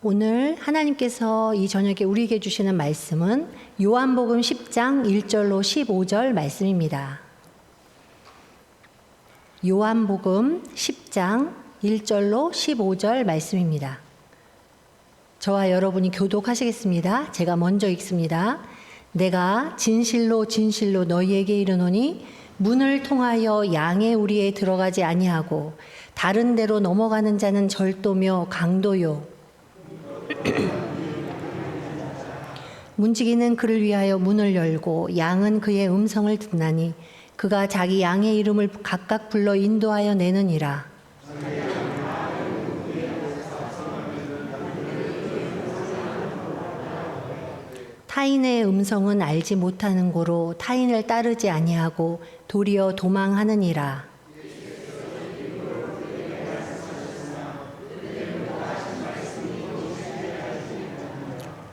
오늘 하나님께서 이 저녁에 우리에게 주시는 말씀은 요한복음 10장 1절로 15절 말씀입니다. 요한복음 10장 1절로 15절 말씀입니다. 저와 여러분이 교독하시겠습니다. 제가 먼저 읽습니다. 내가 진실로 진실로 너희에게 이르노니 문을 통하여 양의 우리에 들어가지 아니하고 다른 데로 넘어가는 자는 절도며 강도요 문지기는 그를 위하여 문을 열고 양은 그의 음성을 듣나니 그가 자기 양의 이름을 각각 불러 인도하여 내느니라. 타인의 음성은 알지 못하는 고로 타인을 따르지 아니하고 도리어 도망하느니라.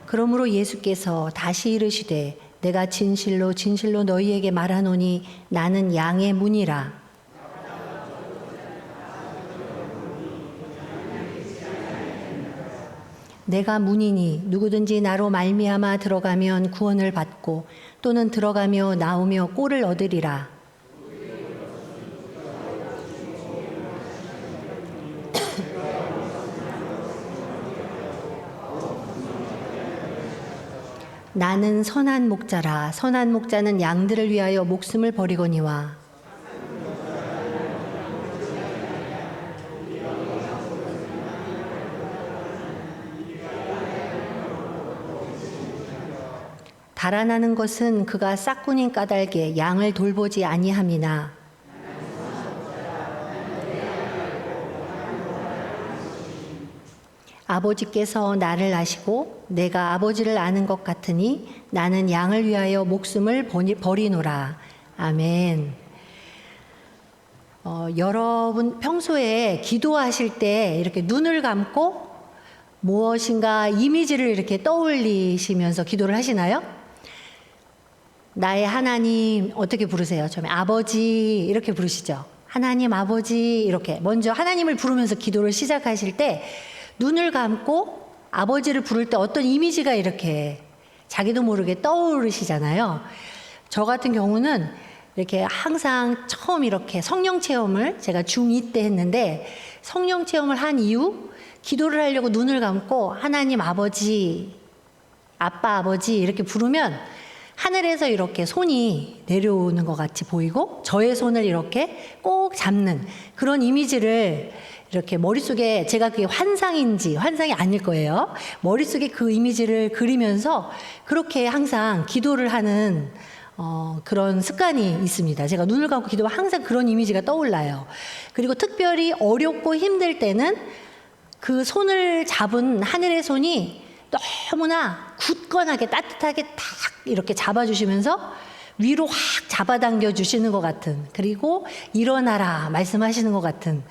그러므로 예수께서 다시 이르시되 내가 진실로 진실로 너희에게 말하노니 나는 양의 문이라. 내가 문이니 누구든지 나로 말미암아 들어가면 구원을 받고 또는 들어가며 나오며 꼴을 얻으리라. 나는 선한 목자라. 선한 목자는 양들을 위하여 목숨을 버리거니와 달아나는 것은 그가 싹군인 까닭에 양을 돌보지 아니함이나 아버지께서 나를 아시고 내가 아버지를 아는 것 같으니 나는 양을 위하여 목숨을 버리노라. 아멘. 여러분 평소에 기도하실 때 이렇게 눈을 감고 무엇인가 이미지를 이렇게 떠올리시면서 기도를 하시나요? 나의 하나님 어떻게 부르세요? 처음에 아버지 이렇게 부르시죠. 하나님 아버지 이렇게 먼저 하나님을 부르면서 기도를 시작하실 때 눈을 감고 아버지를 부를 때 어떤 이미지가 이렇게 자기도 모르게 떠오르시잖아요. 저 같은 경우는 이렇게 항상 처음 이렇게 성령 체험을 제가 중2 때 했는데 성령 체험을 한 이후 기도를 하려고 눈을 감고 하나님 아버지, 아빠 아버지 이렇게 부르면 하늘에서 이렇게 손이 내려오는 것 같이 보이고 저의 손을 이렇게 꼭 잡는 그런 이미지를 이렇게 머릿속에 제가 그게 환상이 아닐 거예요. 머릿속에 그 이미지를 그리면서 그렇게 항상 기도를 하는 그런 습관이 있습니다. 제가 눈을 감고 기도하면 항상 그런 이미지가 떠올라요. 그리고 특별히 어렵고 힘들 때는 그 손을 잡은 하늘의 손이 너무나 굳건하게 따뜻하게 탁 이렇게 잡아주시면서 위로 확 잡아당겨 주시는 것 같은 그리고 일어나라 말씀하시는 것 같은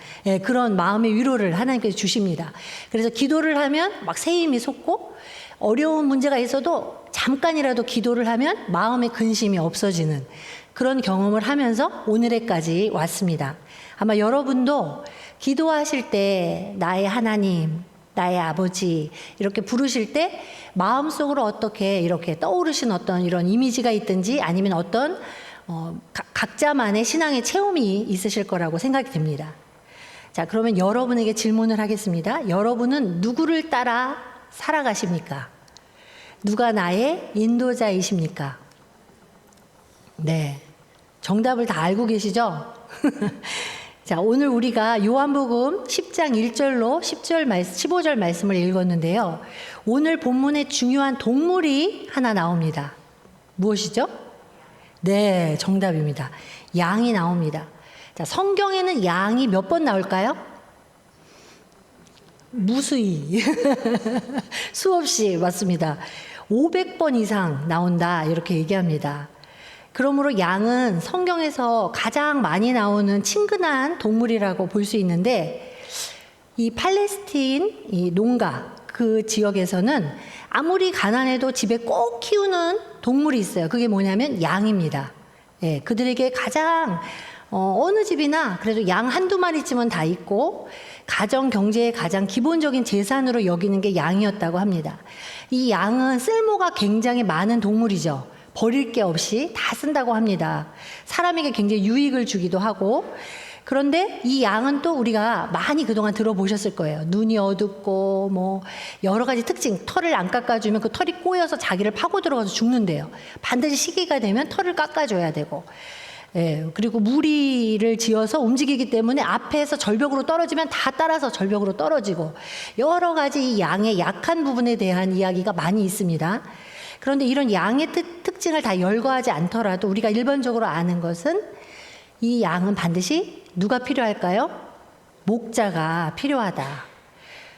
그런 마음의 위로를 하나님께서 주십니다. 그래서 기도를 하면 막 새 힘이 솟고 어려운 문제가 있어도 잠깐이라도 기도를 하면 마음의 근심이 없어지는 그런 경험을 하면서 오늘에까지 왔습니다. 아마 여러분도 기도하실 때 나의 하나님, 나의 아버지 이렇게 부르실 때 마음속으로 어떻게 이렇게 떠오르신 어떤 이런 이미지가 있든지 아니면 어떤 각자만의 신앙의 체험이 있으실 거라고 생각이 듭니다. 자, 그러면 여러분에게 질문을 하겠습니다. 여러분은 누구를 따라 살아가십니까? 누가 나의 인도자이십니까? 네, 정답을 다 알고 계시죠? 자, 오늘 우리가 요한복음 10장 1절로 15절 말씀을 읽었는데요. 오늘 본문에 중요한 동물이 하나 나옵니다. 무엇이죠? 네, 정답입니다. 양이 나옵니다. 자, 성경에는 양이 몇 번 나올까요? 무수히 수없이 맞습니다. 500번 이상 나온다 이렇게 얘기합니다. 그러므로 양은 성경에서 가장 많이 나오는 친근한 동물이라고 볼 수 있는데 이 팔레스틴 이 농가 그 지역에서는 아무리 가난해도 집에 꼭 키우는 동물이 있어요. 그게 뭐냐면 양입니다. 예, 그들에게 가장 어느 집이나 그래도 양 한두 마리쯤은 다 있고 가정 경제의 가장 기본적인 재산으로 여기는 게 양이었다고 합니다. 이 양은 쓸모가 굉장히 많은 동물이죠. 버릴 게 없이 다 쓴다고 합니다. 사람에게 굉장히 유익을 주기도 하고, 그런데 이 양은 또 우리가 많이 그동안 들어보셨을 거예요. 눈이 어둡고 뭐 여러 가지 특징, 털을 안 깎아주면 그 털이 꼬여서 자기를 파고 들어가서 죽는데요. 반드시 시기가 되면 털을 깎아줘야 되고, 예, 그리고 무리를 지어서 움직이기 때문에 앞에서 절벽으로 떨어지면 다 따라서 절벽으로 떨어지고, 여러 가지 이 양의 약한 부분에 대한 이야기가 많이 있습니다. 그런데 이런 양의 특징을 다 열거하지 않더라도 우리가 일반적으로 아는 것은 이 양은 반드시 누가 필요할까요? 목자가 필요하다.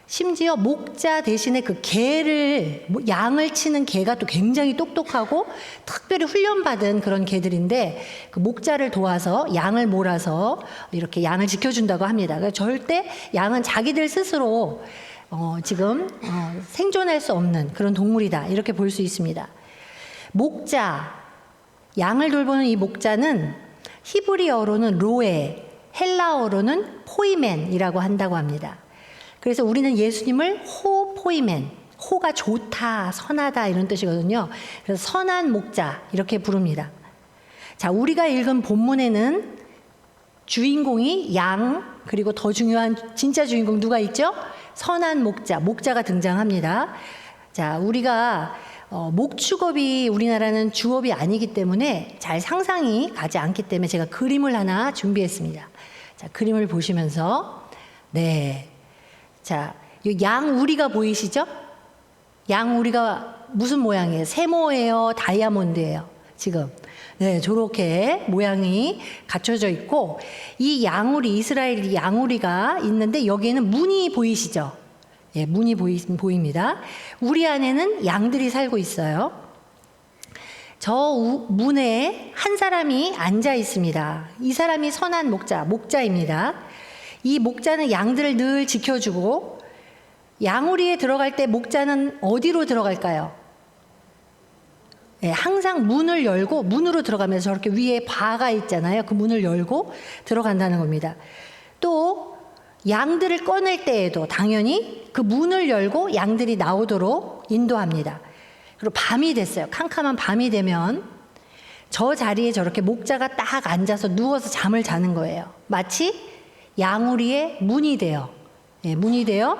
심지어 목자 대신에 그 개를, 양을 치는 개가 또 굉장히 똑똑하고 특별히 훈련받은 그런 개들인데, 그 목자를 도와서 양을 몰아서 이렇게 양을 지켜준다고 합니다. 그러니까 절대 양은 자기들 스스로 지금 생존할 수 없는 그런 동물이다, 이렇게 볼 수 있습니다. 목자, 양을 돌보는 이 목자는 히브리어로는 로에, 헬라어로는 포이멘이라고 한다고 합니다. 그래서 우리는 예수님을 호포이멘, 호가 좋다, 선하다 이런 뜻이거든요. 그래서 선한 목자 이렇게 부릅니다. 자, 우리가 읽은 본문에는 주인공이 양, 그리고 더 중요한 진짜 주인공 누가 있죠? 선한 목자, 목자가 등장합니다. 자, 우리가 목축업이 우리나라는 주업이 아니기 때문에 잘 상상이 가지 않기 때문에 제가 그림을 하나 준비했습니다. 자, 그림을 보시면서, 네. 자, 이 양우리가 보이시죠? 양우리가 무슨 모양이에요? 세모예요? 다이아몬드예요? 지금. 네, 저렇게 모양이 갖춰져 있고, 이 양우리, 이스라엘 양우리가 있는데 여기에는 문이 보이시죠? 예, 문이 보입니다. 우리 안에는 양들이 살고 있어요. 저 문에 한 사람이 앉아 있습니다. 이 사람이 선한 목자입니다. 이 목자는 양들을 늘 지켜주고, 양우리에 들어갈 때 목자는 어디로 들어갈까요? 네, 항상 문을 열고 문으로 들어가면서 저렇게 위에 바가 있잖아요. 그 문을 열고 들어간다는 겁니다. 또 양들을 꺼낼 때에도 당연히 그 문을 열고 양들이 나오도록 인도합니다. 그리고 밤이 됐어요. 캄캄한 밤이 되면 저 자리에 저렇게 목자가 딱 앉아서 누워서 잠을 자는 거예요. 마치 양우리의 문이 돼요. 네, 문이 돼요.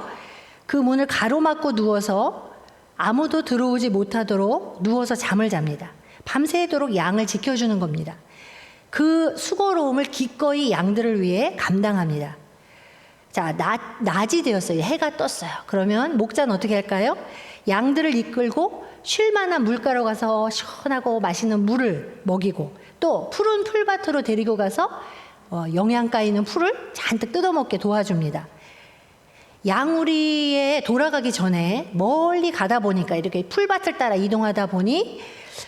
그 문을 가로막고 누워서 아무도 들어오지 못하도록 누워서 잠을 잡니다. 밤새도록 양을 지켜주는 겁니다. 그 수고로움을 기꺼이 양들을 위해 감당합니다. 자, 낮이 되었어요. 해가 떴어요. 그러면 목자는 어떻게 할까요? 양들을 이끌고 쉴 만한 물가로 가서 시원하고 맛있는 물을 먹이고, 또 푸른 풀밭으로 데리고 가서 영양가 있는 풀을 잔뜩 뜯어먹게 도와줍니다. 양우리에 돌아가기 전에 멀리 가다 보니까, 이렇게 풀밭을 따라 이동하다 보니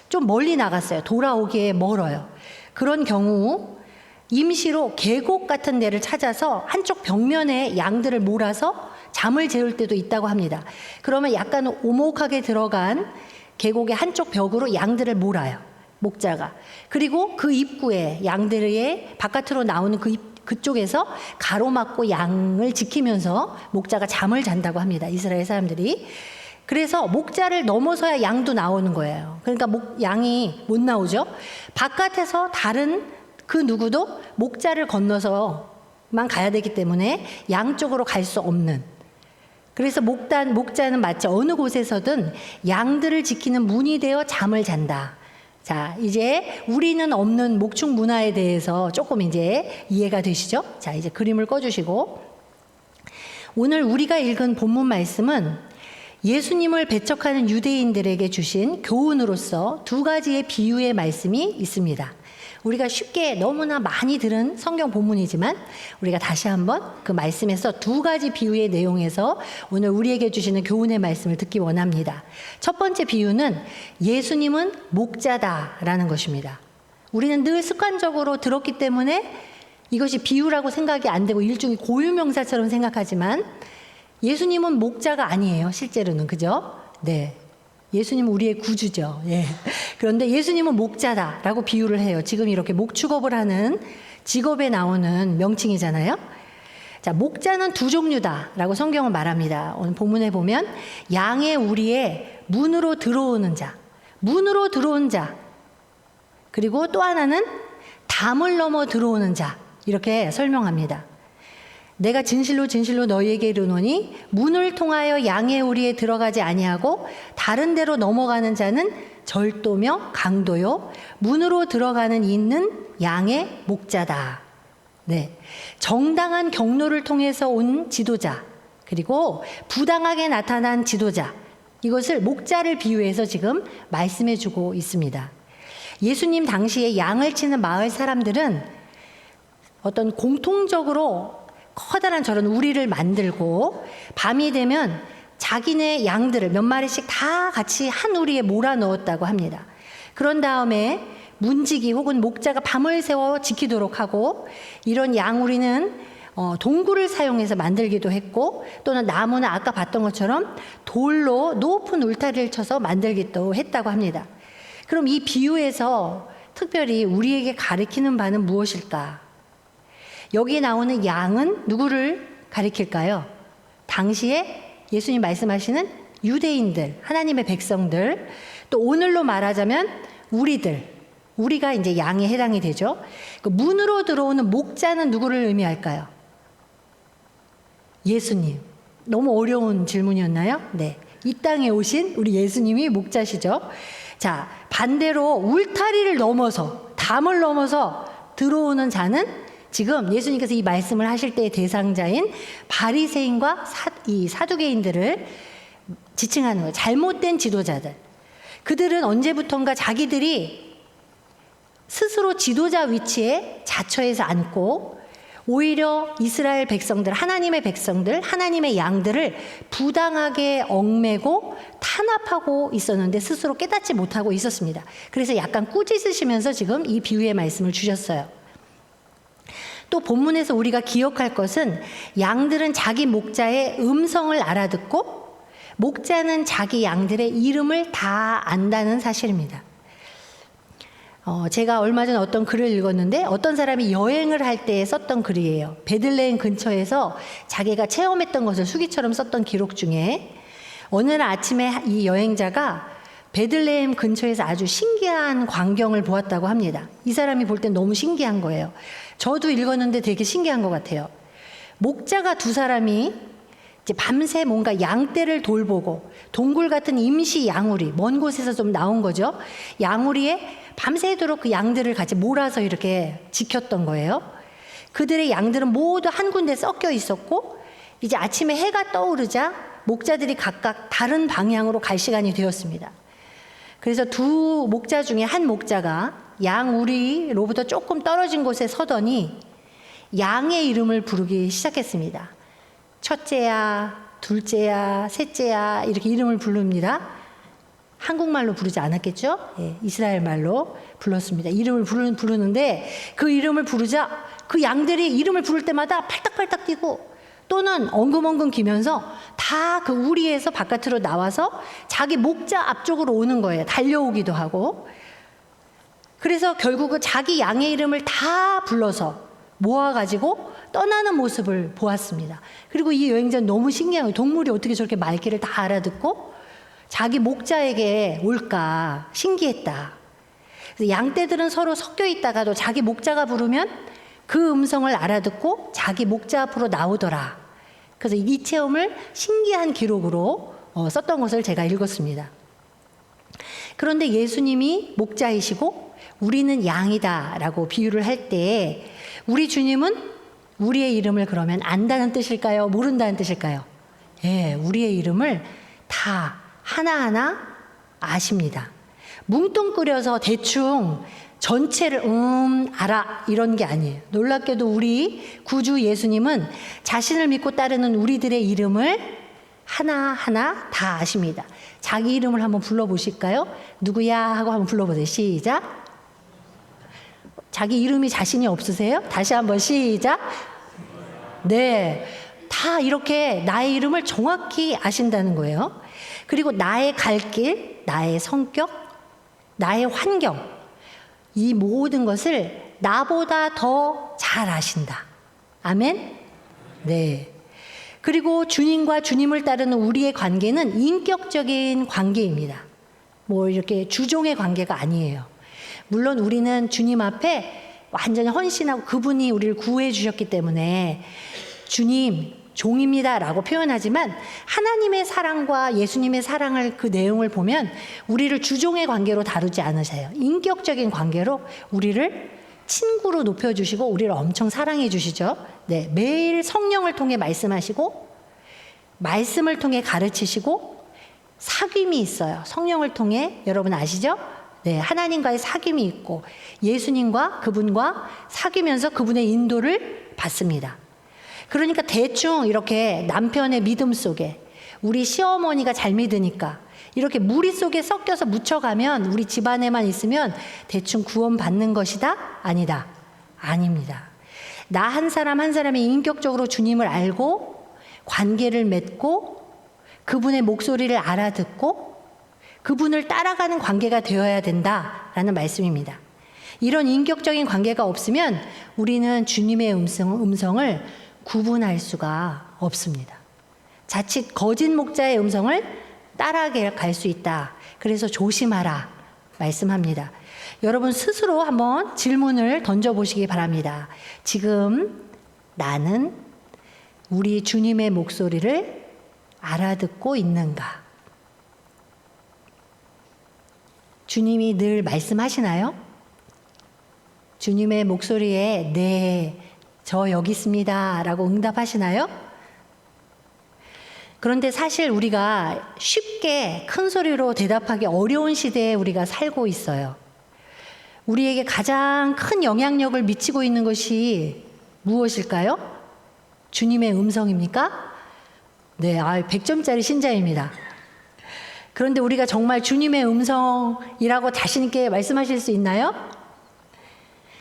좀 멀리 나갔어요. 돌아오기에 멀어요. 그런 경우 임시로 계곡 같은 데를 찾아서 한쪽 벽면에 양들을 몰아서 잠을 재울 때도 있다고 합니다. 그러면 약간 오목하게 들어간 계곡의 한쪽 벽으로 양들을 몰아요, 목자가. 그리고 그 입구에 양들의 바깥으로 나오는 그쪽에서 가로막고 양을 지키면서 목자가 잠을 잔다고 합니다, 이스라엘 사람들이. 그래서 목자를 넘어서야 양도 나오는 거예요. 그러니까 양이 못 나오죠. 바깥에서 다른 그 누구도 목자를 건너서만 가야 되기 때문에 양쪽으로 갈 수 없는. 그래서 목자는 마치 어느 곳에서든 양들을 지키는 문이 되어 잠을 잔다. 자, 이제 우리는 없는 목축 문화에 대해서 조금 이제 이해가 되시죠? 자, 이제 그림을 꺼주시고, 오늘 우리가 읽은 본문 말씀은 예수님을 배척하는 유대인들에게 주신 교훈으로서 두 가지의 비유의 말씀이 있습니다. 우리가 쉽게 너무나 많이 들은 성경 본문이지만 우리가 다시 한번 그 말씀에서 두 가지 비유의 내용에서 오늘 우리에게 주시는 교훈의 말씀을 듣기 원합니다. 첫 번째 비유는 예수님은 목자다라는 것입니다. 우리는 늘 습관적으로 들었기 때문에 이것이 비유라고 생각이 안 되고 일종의 고유명사처럼 생각하지만, 예수님은 목자가 아니에요, 실제로는. 그죠? 네. 예수님은 우리의 구주죠. 예. 그런데 예수님은 목자다라고 비유를 해요. 지금 이렇게 목축업을 하는 직업에 나오는 명칭이잖아요. 자, 목자는 두 종류다라고 성경은 말합니다. 오늘 본문에 보면 양의 우리에 문으로 들어오는 자, 문으로 들어온 자, 그리고 또 하나는 담을 넘어 들어오는 자, 이렇게 설명합니다. 내가 진실로 진실로 너희에게 이르노니 문을 통하여 양의 우리에 들어가지 아니하고 다른 데로 넘어가는 자는 절도며 강도요 문으로 들어가는 이는 양의 목자다. 네, 정당한 경로를 통해서 온 지도자, 그리고 부당하게 나타난 지도자, 이것을 목자를 비유해서 지금 말씀해 주고 있습니다. 예수님 당시에 양을 치는 마을 사람들은 어떤 공통적으로 커다란 저런 우리를 만들고 밤이 되면 자기네 양들을 몇 마리씩 다 같이 한 우리에 몰아 넣었다고 합니다. 그런 다음에 문지기 혹은 목자가 밤을 새워 지키도록 하고, 이런 양우리는 동굴을 사용해서 만들기도 했고, 또는 나무나 아까 봤던 것처럼 돌로 높은 울타리를 쳐서 만들기도 했다고 합니다. 그럼 이 비유에서 특별히 우리에게 가리키는 바는 무엇일까? 여기 나오는 양은 누구를 가리킬까요? 당시에 예수님 말씀하시는 유대인들, 하나님의 백성들, 또 오늘로 말하자면 우리가 이제 양에 해당이 되죠. 그 문으로 들어오는 목자는 누구를 의미할까요? 예수님. 너무 어려운 질문이었나요? 네. 이 땅에 오신 우리 예수님이 목자시죠. 자, 반대로 울타리를 넘어서, 담을 넘어서 들어오는 자는 지금 예수님께서 이 말씀을 하실 때의 대상자인 바리새인과 이 사두개인들을 지칭하는 거예요. 잘못된 지도자들. 그들은 언제부턴가 자기들이 스스로 지도자 위치에 자처해서 앉고, 오히려 이스라엘 백성들, 하나님의 백성들, 하나님의 양들을 부당하게 얽매고 탄압하고 있었는데 스스로 깨닫지 못하고 있었습니다. 그래서 약간 꾸짖으시면서 지금 이 비유의 말씀을 주셨어요. 또 본문에서 우리가 기억할 것은 양들은 자기 목자의 음성을 알아듣고 목자는 자기 양들의 이름을 다 안다는 사실입니다. 제가 얼마 전에 어떤 글을 읽었는데 어떤 사람이 여행을 할 때 썼던 글이에요. 베들레헴 근처에서 자기가 체험했던 것을 수기처럼 썼던 기록 중에 어느 날 아침에 이 여행자가 베들레헴 근처에서 아주 신기한 광경을 보았다고 합니다. 이 사람이 볼 땐 너무 신기한 거예요. 저도 읽었는데 되게 신기한 것 같아요. 목자가 두 사람이 이제 밤새 뭔가 양떼를 돌보고, 동굴 같은 임시 양우리, 먼 곳에서 좀 나온 거죠. 양우리에 밤새도록 그 양들을 같이 몰아서 이렇게 지켰던 거예요. 그들의 양들은 모두 한 군데 섞여 있었고, 이제 아침에 해가 떠오르자 목자들이 각각 다른 방향으로 갈 시간이 되었습니다. 그래서 두 목자 중에 한 목자가 양우리로부터 조금 떨어진 곳에 서더니 양의 이름을 부르기 시작했습니다. 첫째야, 둘째야, 셋째야, 이렇게 이름을 부릅니다. 한국말로 부르지 않았겠죠? 예, 이스라엘 말로 불렀습니다. 이름을 부르는데 그 이름을 부르자 그 양들이 이름을 부를 때마다 팔딱팔딱 뛰고 또는 엉금엉금 기면서 다 그 우리에서 바깥으로 나와서 자기 목자 앞쪽으로 오는 거예요. 달려오기도 하고. 그래서 결국은 자기 양의 이름을 다 불러서 모아가지고 떠나는 모습을 보았습니다. 그리고 이 여행자는 너무 신기한 거예요. 동물이 어떻게 저렇게 말귀를 다 알아듣고 자기 목자에게 올까 신기했다. 그래서 양떼들은 서로 섞여 있다가도 자기 목자가 부르면 그 음성을 알아듣고 자기 목자 앞으로 나오더라. 그래서 이 체험을 신기한 기록으로 썼던 것을 제가 읽었습니다. 그런데 예수님이 목자이시고 우리는 양이다라고 비유를 할 때 우리 주님은 우리의 이름을 그러면 안다는 뜻일까요? 모른다는 뜻일까요? 예, 우리의 이름을 다 하나하나 아십니다. 뭉뚱그려서 대충 전체를 알아 이런 게 아니에요. 놀랍게도 우리 구주 예수님은 자신을 믿고 따르는 우리들의 이름을 하나하나 다 아십니다. 자기 이름을 한번 불러보실까요? 누구야 하고 한번 불러보세요. 시작. 자기 이름이 자신이 없으세요? 다시 한번 시작. 네, 다 이렇게 나의 이름을 정확히 아신다는 거예요. 그리고 나의 갈 길, 나의 성격, 나의 환경, 이 모든 것을 나보다 더 잘 아신다. 아멘? 네. 그리고 주님과 주님을 따르는 우리의 관계는 인격적인 관계입니다. 뭐 이렇게 주종의 관계가 아니에요. 물론 우리는 주님 앞에 완전히 헌신하고 그분이 우리를 구해 주셨기 때문에 주님, 종입니다 라고 표현하지만 하나님의 사랑과 예수님의 사랑을 그 내용을 보면 우리를 주종의 관계로 다루지 않으세요. 인격적인 관계로 우리를 친구로 높여주시고 우리를 엄청 사랑해 주시죠. 네, 매일 성령을 통해 말씀하시고 말씀을 통해 가르치시고 사귐이 있어요. 성령을 통해 여러분 아시죠? 네, 하나님과의 사귐이 있고 예수님과 그분과 사귀면서 그분의 인도를 받습니다. 그러니까 대충 이렇게 남편의 믿음 속에 우리 시어머니가 잘 믿으니까 이렇게 무리 속에 섞여서 묻혀가면 우리 집안에만 있으면 대충 구원받는 것이다? 아니다. 아닙니다. 나 한 사람 한 사람이 인격적으로 주님을 알고 관계를 맺고 그분의 목소리를 알아듣고 그분을 따라가는 관계가 되어야 된다라는 말씀입니다. 이런 인격적인 관계가 없으면 우리는 주님의 음성을 구분할 수가 없습니다. 자칫 거짓 목자의 음성을 따라갈 수 있다. 그래서 조심하라 말씀합니다. 여러분 스스로 한번 질문을 던져보시기 바랍니다. 지금 나는 우리 주님의 목소리를 알아듣고 있는가? 주님이 늘 말씀하시나요? 주님의 목소리에 네, 저 여기 있습니다 라고 응답하시나요? 그런데 사실 우리가 쉽게 큰 소리로 대답하기 어려운 시대에 우리가 살고 있어요. 우리에게 가장 큰 영향력을 미치고 있는 것이 무엇일까요? 주님의 음성입니까? 네, 100점짜리 신자입니다. 그런데 우리가 정말 주님의 음성이라고 자신 있게 말씀하실 수 있나요?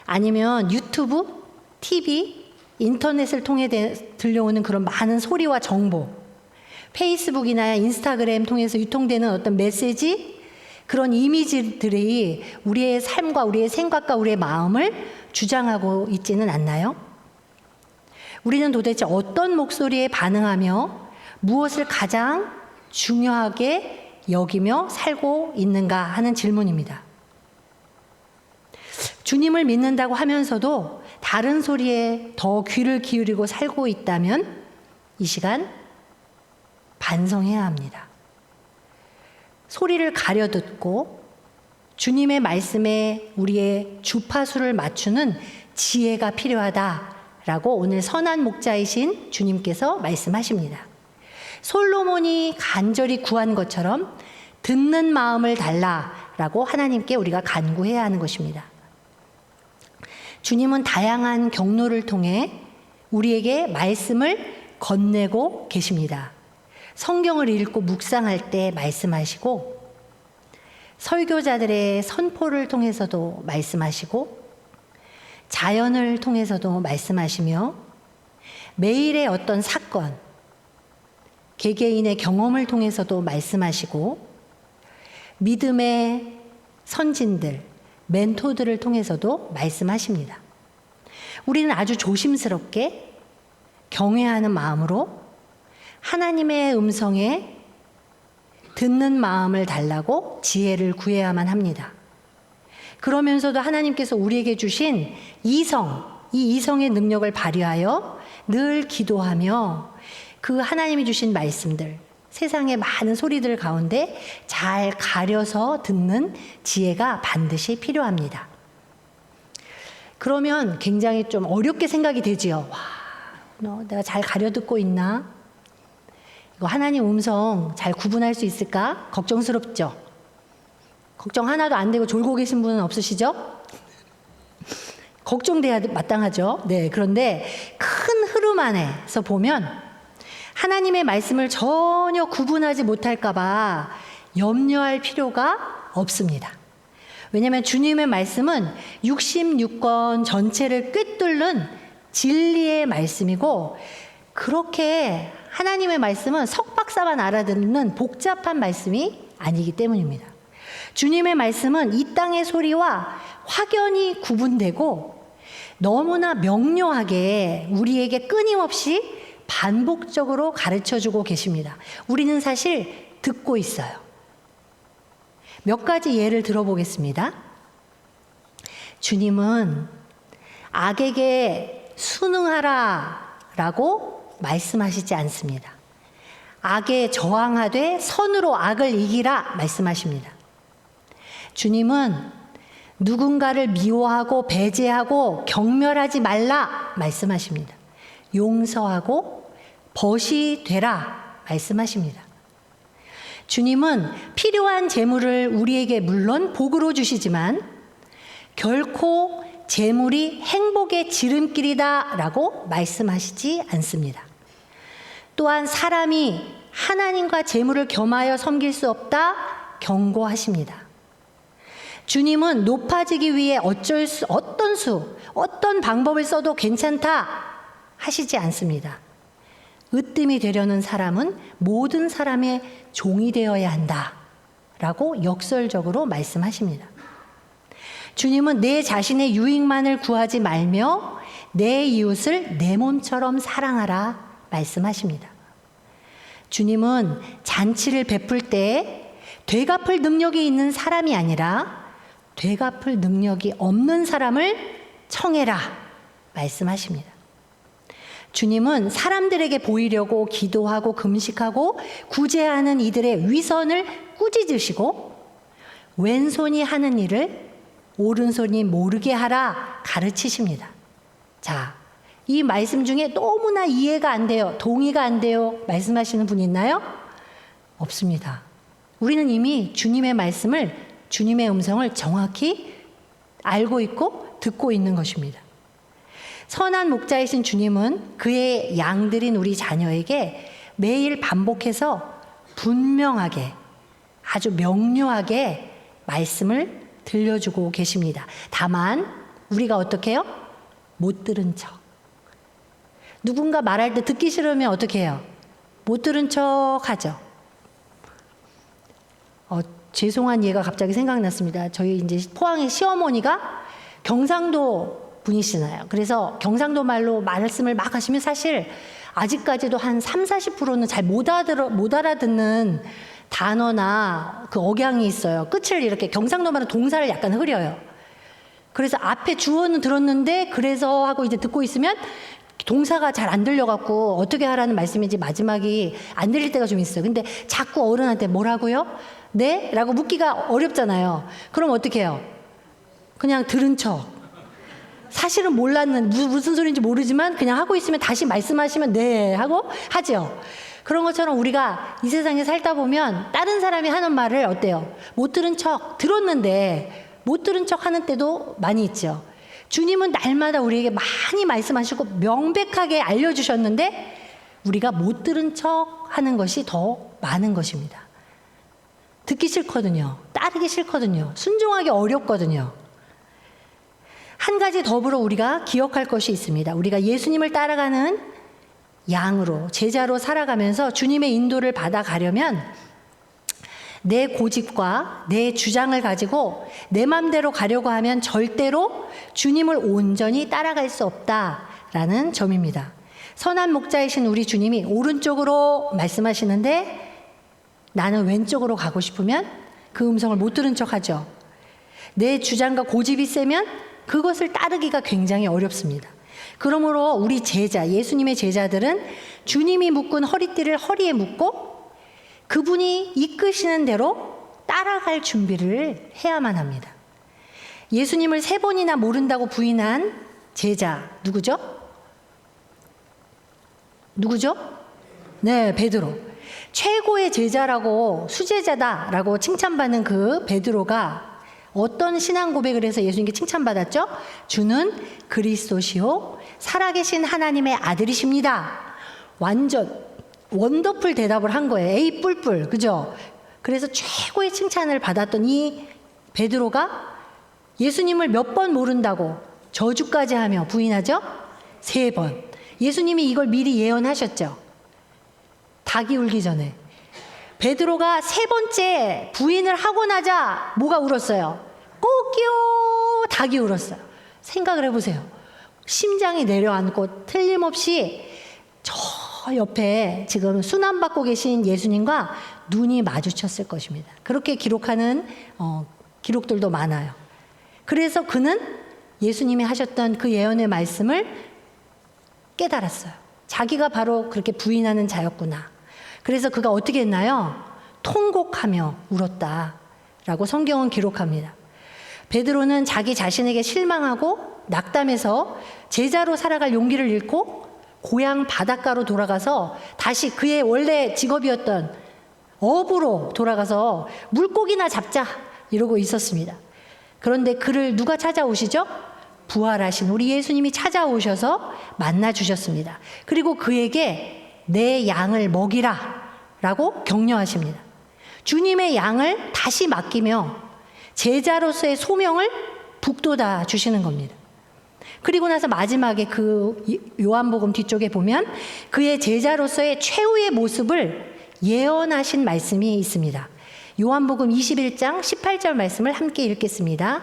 아니면 유튜브, TV, 인터넷을 통해 들려오는 그런 많은 소리와 정보, 페이스북이나 인스타그램 통해서 유통되는 어떤 메시지, 그런 이미지들이 우리의 삶과 우리의 생각과 우리의 마음을 주장하고 있지는 않나요? 우리는 도대체 어떤 목소리에 반응하며 무엇을 가장 중요하게 여기며 살고 있는가 하는 질문입니다. 주님을 믿는다고 하면서도 다른 소리에 더 귀를 기울이고 살고 있다면 이 시간 반성해야 합니다. 소리를 가려듣고 주님의 말씀에 우리의 주파수를 맞추는 지혜가 필요하다라고 오늘 선한 목자이신 주님께서 말씀하십니다. 솔로몬이 간절히 구한 것처럼 듣는 마음을 달라라고 하나님께 우리가 간구해야 하는 것입니다. 주님은 다양한 경로를 통해 우리에게 말씀을 건네고 계십니다. 성경을 읽고 묵상할 때 말씀하시고 설교자들의 선포를 통해서도 말씀하시고 자연을 통해서도 말씀하시며 매일의 어떤 사건, 개개인의 경험을 통해서도 말씀하시고 믿음의 선진들, 멘토들을 통해서도 말씀하십니다. 우리는 아주 조심스럽게 경외하는 마음으로 하나님의 음성에 듣는 마음을 달라고 지혜를 구해야만 합니다. 그러면서도 하나님께서 우리에게 주신 이 이성의 능력을 발휘하여 늘 기도하며 그 하나님이 주신 말씀들, 세상의 많은 소리들 가운데 잘 가려서 듣는 지혜가 반드시 필요합니다. 그러면 굉장히 좀 어렵게 생각이 되지요. 내가 잘 가려 듣고 있나? 이거 하나님 음성 잘 구분할 수 있을까? 걱정스럽죠? 걱정 하나도 안 되고 졸고 계신 분은 없으시죠? 걱정돼야 마땅하죠. 네, 그런데 큰 흐름 안에서 보면 하나님의 말씀을 전혀 구분하지 못할까 봐 염려할 필요가 없습니다. 왜냐하면 주님의 말씀은 66권 전체를 꿰뚫는 진리의 말씀이고 그렇게 하나님의 말씀은 석박사만 알아듣는 복잡한 말씀이 아니기 때문입니다. 주님의 말씀은 이 땅의 소리와 확연히 구분되고 너무나 명료하게 우리에게 끊임없이 반복적으로 가르쳐주고 계십니다. 우리는 사실 듣고 있어요. 몇 가지 예를 들어보겠습니다. 주님은 악에게 순응하라 라고 말씀하시지 않습니다. 악에 저항하되 선으로 악을 이기라 말씀하십니다. 주님은 누군가를 미워하고 배제하고 경멸하지 말라 말씀하십니다. 용서하고 벗이 되라 말씀하십니다. 주님은 필요한 재물을 우리에게 물론 복으로 주시지만 결코 재물이 행복의 지름길이다 라고 말씀하시지 않습니다. 또한 사람이 하나님과 재물을 겸하여 섬길 수 없다 경고하십니다. 주님은 높아지기 위해 어떤 방법을 써도 괜찮다 하시지 않습니다. 으뜸이 되려는 사람은 모든 사람의 종이 되어야 한다 라고 역설적으로 말씀하십니다. 주님은 내 자신의 유익만을 구하지 말며 내 이웃을 내 몸처럼 사랑하라 말씀하십니다. 주님은 잔치를 베풀 때 되갚을 능력이 있는 사람이 아니라 되갚을 능력이 없는 사람을 청해라 말씀하십니다. 주님은 사람들에게 보이려고 기도하고 금식하고 구제하는 이들의 위선을 꾸짖으시고 왼손이 하는 일을 오른손이 모르게 하라 가르치십니다. 자, 이 말씀 중에 너무나 이해가 안 돼요, 동의가 안 돼요 말씀하시는 분 있나요? 없습니다. 우리는 이미 주님의 말씀을, 주님의 음성을 정확히 알고 있고 듣고 있는 것입니다. 선한 목자이신 주님은 그의 양들인 우리 자녀에게 매일 반복해서 분명하게, 아주 명료하게 말씀을 들려주고 계십니다. 다만 우리가 어떻게 해요? 못 들은 척. 누군가 말할 때 듣기 싫으면 어떻게 해요? 못 들은 척 하죠. 죄송한 예가 갑자기 생각났습니다. 저희 이제 포항의 시어머니가 경상도 분이시나요? 그래서 경상도 말로 말씀을 막 하시면 사실 아직까지도 한 30-40%는 잘 못 알아듣는 단어나 그 억양이 있어요. 끝을 이렇게 경상도 말은 동사를 약간 흐려요. 그래서 앞에 주어는 들었는데 그래서 하고 이제 듣고 있으면 동사가 잘 안 들려갖고 어떻게 하라는 말씀인지 마지막이 안 들릴 때가 좀 있어요. 근데 자꾸 어른한테 뭐라고요? 네? 라고 묻기가 어렵잖아요. 그럼 어떻게 해요? 그냥 들은 척. 사실은 몰랐는, 무슨 소리인지 모르지만 그냥 하고 있으면 다시 말씀하시면 네 하고 하죠. 그런 것처럼 우리가 이 세상에 살다 보면 다른 사람이 하는 말을 어때요? 못 들은 척, 들었는데 못 들은 척 하는 때도 많이 있죠. 주님은 날마다 우리에게 많이 말씀하시고 명백하게 알려주셨는데 우리가 못 들은 척 하는 것이 더 많은 것입니다. 듣기 싫거든요. 따르기 싫거든요. 순종하기 어렵거든요. 한 가지 더불어 우리가 기억할 것이 있습니다. 우리가 예수님을 따라가는 양으로, 제자로 살아가면서 주님의 인도를 받아가려면 내 고집과 내 주장을 가지고 내 맘대로 가려고 하면 절대로 주님을 온전히 따라갈 수 없다라는 점입니다. 선한 목자이신 우리 주님이 오른쪽으로 말씀하시는데 나는 왼쪽으로 가고 싶으면 그 음성을 못 들은 척하죠. 내 주장과 고집이 세면 그것을 따르기가 굉장히 어렵습니다. 그러므로 우리 제자, 예수님의 제자들은 주님이 묶은 허리띠를 허리에 묶고 그분이 이끄시는 대로 따라갈 준비를 해야만 합니다. 예수님을 3번이나 모른다고 부인한 제자 누구죠? 누구죠? 네, 베드로. 최고의 제자라고, 수제자다라고 칭찬받는 그 베드로가 어떤 신앙 고백을 해서 예수님께 칭찬받았죠? 주는 그리스도시요 살아계신 하나님의 아들이십니다. 완전 원더풀 대답을 한 거예요. 에이 뿔뿔, 그죠? 그래서 최고의 칭찬을 받았던 이 베드로가 예수님을 몇 번 모른다고 저주까지 하며 부인하죠? 3번. 예수님이 이걸 미리 예언하셨죠? 닭이 울기 전에. 베드로가 3번째 부인을 하고 나자 뭐가 울었어요? 꼬끼요 닭이 울었어요. 생각을 해보세요. 심장이 내려앉고 틀림없이 저 옆에 지금 순환받고 계신 예수님과 눈이 마주쳤을 것입니다. 그렇게 기록하는 기록들도 많아요. 그래서 그는 예수님이 하셨던 그 예언의 말씀을 깨달았어요. 자기가 바로 그렇게 부인하는 자였구나. 그래서 그가 어떻게 했나요? 통곡하며 울었다라고 성경은 기록합니다. 베드로는 자기 자신에게 실망하고 낙담해서 제자로 살아갈 용기를 잃고 고향 바닷가로 돌아가서 다시 그의 원래 직업이었던 어부로 돌아가서 물고기나 잡자 이러고 있었습니다. 그런데 그를 누가 찾아오시죠? 부활하신 우리 예수님이 찾아오셔서 만나 주셨습니다. 그리고 그에게 내 양을 먹이라 라고 격려하십니다. 주님의 양을 다시 맡기며 제자로서의 소명을 북돋아 주시는 겁니다. 그리고 나서 마지막에 그 요한복음 뒤쪽에 보면 그의 제자로서의 최후의 모습을 예언하신 말씀이 있습니다. 요한복음 21장 18절 말씀을 함께 읽겠습니다.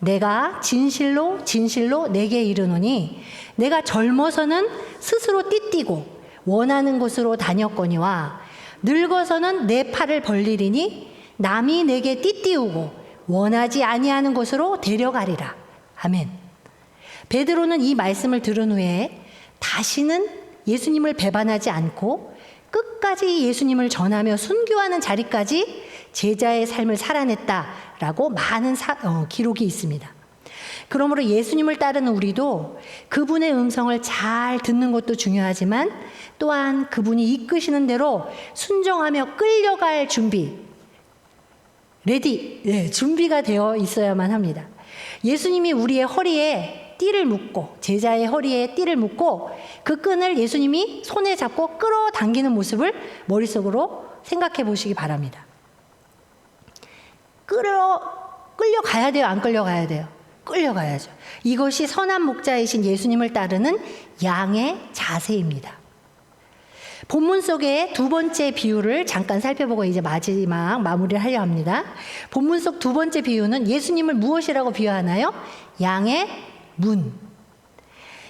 내가 진실로 진실로 내게 이르노니 내가 젊어서는 스스로 띠띠고 원하는 곳으로 다녔거니와 늙어서는 내 팔을 벌리리니 남이 내게 띠띠우고 원하지 아니하는 곳으로 데려가리라. 아멘. 베드로는 이 말씀을 들은 후에 다시는 예수님을 배반하지 않고 끝까지 예수님을 전하며 순교하는 자리까지 제자의 삶을 살아냈다라고 많은 기록이 있습니다. 그러므로 예수님을 따르는 우리도 그분의 음성을 잘 듣는 것도 중요하지만 또한 그분이 이끄시는 대로 순종하며 끌려갈 준비가 되어 있어야만 합니다. 예수님이 우리의 허리에 띠를 묶고 제자의 허리에 띠를 묶고 그 끈을 예수님이 손에 잡고 끌어당기는 모습을 머릿속으로 생각해 보시기 바랍니다. 끌려가야 돼요? 안 끌려가야 돼요? 끌려가야죠. 이것이 선한 목자이신 예수님을 따르는 양의 자세입니다. 본문 속의 두 번째 비유를 잠깐 살펴보고 이제 마지막 마무리를 하려 합니다. 본문 속 두 번째 비유는 예수님을 무엇이라고 비유하나요? 양의 문.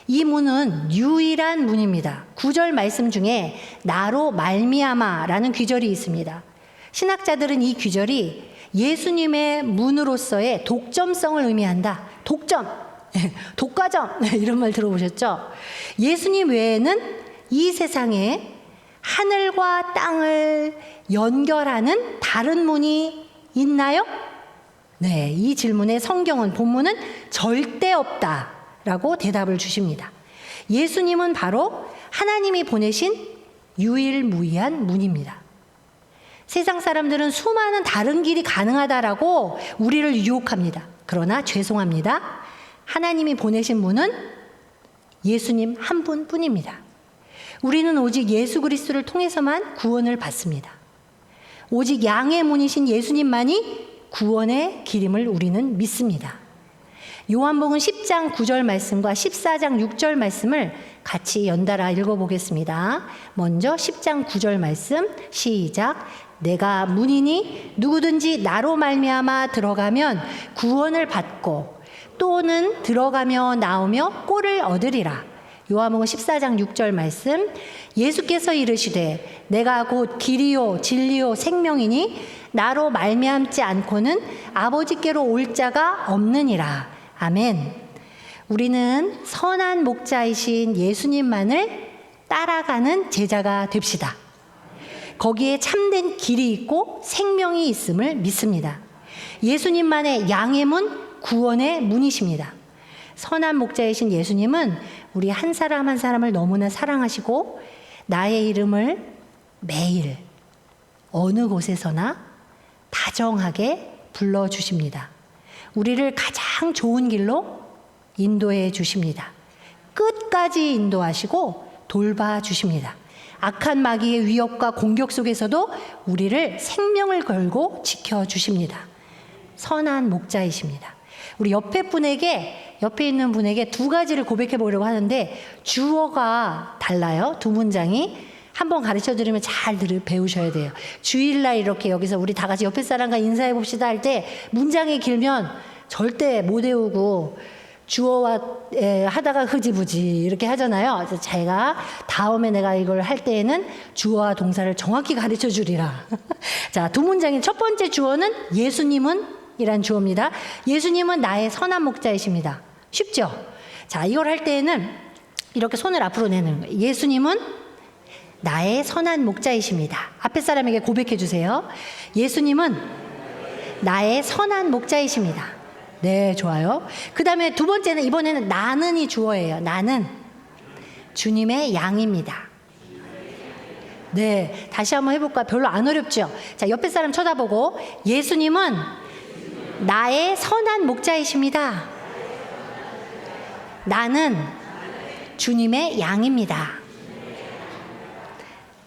이 문은 유일한 문입니다. 9절 말씀 중에 나로 말미암아라는 귀절이 있습니다. 신학자들은 이 귀절이 예수님의 문으로서의 독점성을 의미한다. 독점, 독과점 이런 말 들어보셨죠? 예수님 외에는 이 세상에 하늘과 땅을 연결하는 다른 문이 있나요? 네, 이 질문에 성경은 본문은 절대 없다라고 대답을 주십니다. 예수님은 바로 하나님이 보내신 유일무이한 문입니다. 세상 사람들은 수많은 다른 길이 가능하다라고 우리를 유혹합니다. 그러나 죄송합니다. 하나님이 보내신 문은 예수님 한 분뿐입니다. 우리는 오직 예수 그리스도를 통해서만 구원을 받습니다. 오직 양의 문이신 예수님만이 구원의 길임을 우리는 믿습니다. 요한복음 10장 9절 말씀과 14장 6절 말씀을 같이 연달아 읽어보겠습니다. 먼저 10장 9절 말씀 시작. 내가 문이니 누구든지 나로 말미암아 들어가면 구원을 받고 또는 들어가며 나오며 꼴을 얻으리라. 요한복음 14장 6절 말씀 예수께서 이르시되 내가 곧 길이요 진리요 생명이니 나로 말미암지 않고는 아버지께로 올 자가 없느니라. 아멘. 우리는 선한 목자이신 예수님만을 따라가는 제자가 됩시다. 거기에 참된 길이 있고 생명이 있음을 믿습니다. 예수님만의 양의 문, 구원의 문이십니다. 선한 목자이신 예수님은 우리 한 사람 한 사람을 너무나 사랑하시고 나의 이름을 매일 어느 곳에서나 다정하게 불러주십니다. 우리를 가장 좋은 길로 인도해 주십니다. 끝까지 인도하시고 돌봐주십니다. 악한 마귀의 위협과 공격 속에서도 우리를 생명을 걸고 지켜주십니다. 선한 목자이십니다. 우리 옆에 있는 분에게 두 가지를 고백해 보려고 하는데 주어가 달라요. 두 문장이. 한번 가르쳐 드리면 잘 배우셔야 돼요. 주일날 이렇게 여기서 우리 다 같이 옆에 사람과 인사해 봅시다 할 때 문장이 길면 절대 못 외우고 주어와 하다가 흐지부지 이렇게 하잖아요. 그래서 제가 다음에 내가 이걸 할 때에는 주어와 동사를 정확히 가르쳐 주리라. 자, 두 문장의 첫 번째 주어는 예수님은 이란 주어입니다. 예수님은 나의 선한 목자이십니다. 쉽죠? 자, 이걸 할 때에는 이렇게 손을 앞으로 내는 거예요. 예수님은 나의 선한 목자이십니다. 앞에 사람에게 고백해 주세요. 예수님은 나의 선한 목자이십니다. 네, 좋아요. 그 다음에 두 번째는 이번에는 나는이 주어예요. 나는 주님의 양입니다. 네, 다시 한번 해볼까? 별로 안 어렵죠? 자, 옆에 사람 쳐다보고 예수님은 나의 선한 목자이십니다. 나는 주님의 양입니다.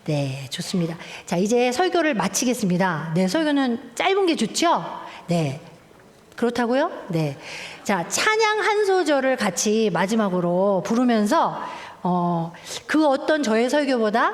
네, 좋습니다. 자, 이제 설교를 마치겠습니다. 네, 설교는 짧은 게 좋죠? 네. 그렇다고요? 네. 자, 찬양 한 소절을 같이 마지막으로 부르면서, 그 어떤 저의 설교보다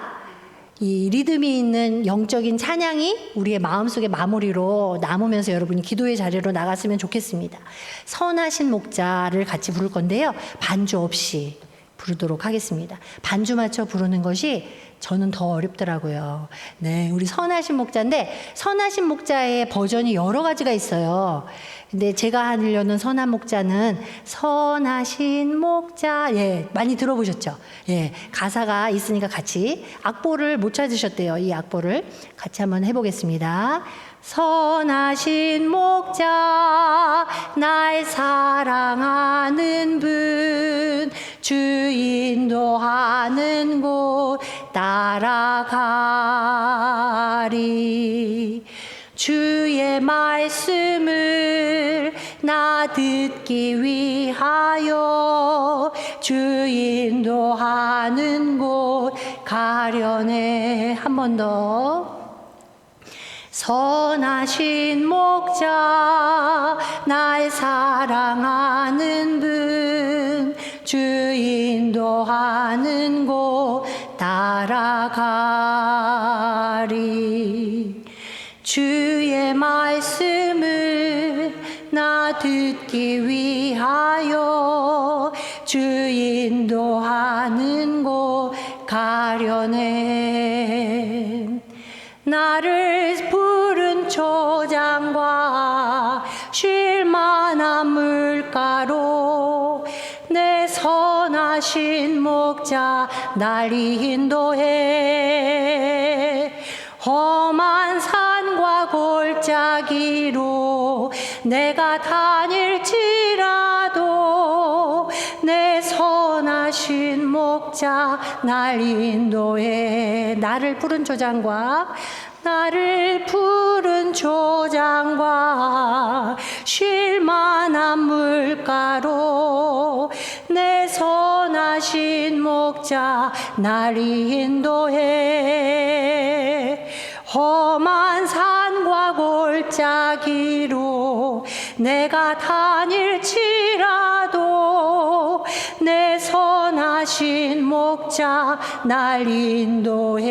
이 리듬이 있는 영적인 찬양이 우리의 마음속의 마무리로 남으면서 여러분이 기도의 자리로 나갔으면 좋겠습니다. 선하신 목자를 같이 부를 건데요. 반주 없이 부르도록 하겠습니다. 반주 맞춰 부르는 것이 저는 더 어렵더라고요. 네, 우리 선하신 목자인데 선하신 목자의 버전이 여러 가지가 있어요. 근데 제가 하려는 선한 목자는 선하신 목자, 예, 많이 들어보셨죠? 예, 가사가 있으니까 같이 악보를 못 찾으셨대요. 이 악보를 같이 한번 해보겠습니다. 선하신 목자 날 사랑하는 분 주 인도하는 곳 따라가리 주의 말씀을 나 듣기 위하여 주 인도하는 곳 가려네. 한 번 더. 선하신 목자 날 사랑하는 분 주 인도하는 곳 따라가리 주의 말씀을 나 듣기 위하여 주 인도하는 곳 가려네. 나를 푸른 초장과 쉴만한 물가로 내 선하신 목자 날 인도해. 험한 산과 골짜기로 내가 다닐지라도 내 선하신 목자 날 인도해. 나를 푸른 초장과 나를 푸른 초장과 쉴만한 물가로 내 선하신 목자 날 인도해. 험한 산과 골짜기로 내가 다닐지라도 내 선하신 목자 날 인도해.